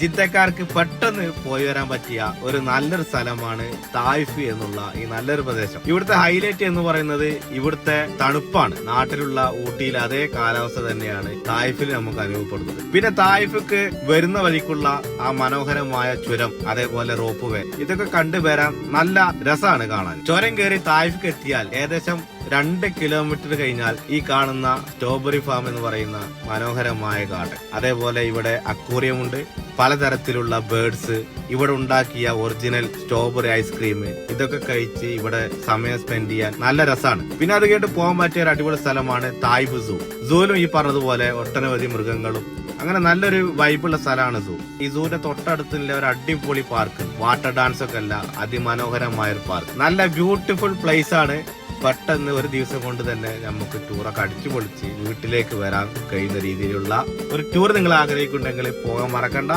ജിദ്ദക്കാർക്ക് പെട്ടെന്ന് പോയി വരാൻ പറ്റിയ ഒരു നല്ലൊരു സ്ഥലമാണ് തായിഫ് എന്നുള്ള ഈ നല്ലൊരു പ്രദേശം. ഇവിടുത്തെ ഹൈലൈറ്റ് എന്ന് പറയുന്നത് ഇവിടുത്തെ തണുപ്പാണ്. നാട്ടിലുള്ള ഊട്ടിയിൽ അതേ കാലാവസ്ഥ തന്നെയാണ് തായിഫിൽ നമുക്ക് അനുഭവപ്പെടുന്നത്. പിന്നെ തായിഫിക്ക് വരുന്ന വഴിക്കുള്ള ആ മനോഹരമായ ചുരം, അതേപോലെ റോപ്പ് വേ, ഇതൊക്കെ കണ്ടുവരാൻ നല്ല രസമാണ് കാണാൻ. ചുരം കയറി തായിഫിക്ക് എത്തിയാൽ ഏകദേശം 2 കിലോമീറ്റർ കഴിഞ്ഞാൽ ഈ കാണുന്ന സ്ട്രോബെറി ഫാം എന്ന് പറയുന്ന മനോഹരമായ ഗാർഡൻ, അതേപോലെ ഇവിടെ അക്വേറിയം ഉണ്ട്, പലതരത്തിലുള്ള ബേർഡ്സ്, ഇവിടെ ഉണ്ടാക്കിയ ഒറിജിനൽ സ്ട്രോബെറി ഐസ്ക്രീം, ഇതൊക്കെ കഴിച്ച് ഇവിടെ സമയം സ്പെൻഡ് ചെയ്യാൻ നല്ല രസമാണ്. പിന്നെ അത് കേട്ട് പോകാൻ പറ്റിയ ഒരു അടിപൊളി സ്ഥലമാണ് തായിഫ് സൂ. സൂലും ഈ പറഞ്ഞതുപോലെ ഒട്ടനവധി മൃഗങ്ങളും, അങ്ങനെ നല്ലൊരു വൈബുള്ള സ്ഥലമാണ് സൂ. ഈ സൂവിന്റെ തൊട്ടടുത്തുള്ള ഒരു അടിപൊളി പാർക്ക്, വാട്ടർ ഡാൻസ് ഒക്കെ അല്ല, അതിമനോഹരമായ ഒരു പാർക്ക്, നല്ല ബ്യൂട്ടിഫുൾ പ്ലേസ് ആണ്. പെട്ടെന്ന് ഒരു ദിവസം കൊണ്ട് തന്നെ നമുക്ക് ടൂറൊക്കെ അടിച്ചു പൊളിച്ച് വീട്ടിലേക്ക് വരാൻ കഴിയുന്ന രീതിയിലുള്ള ഒരു ടൂർ നിങ്ങൾ ആഗ്രഹിക്കുന്നുണ്ടെങ്കിൽ പോകാൻ മറക്കണ്ട.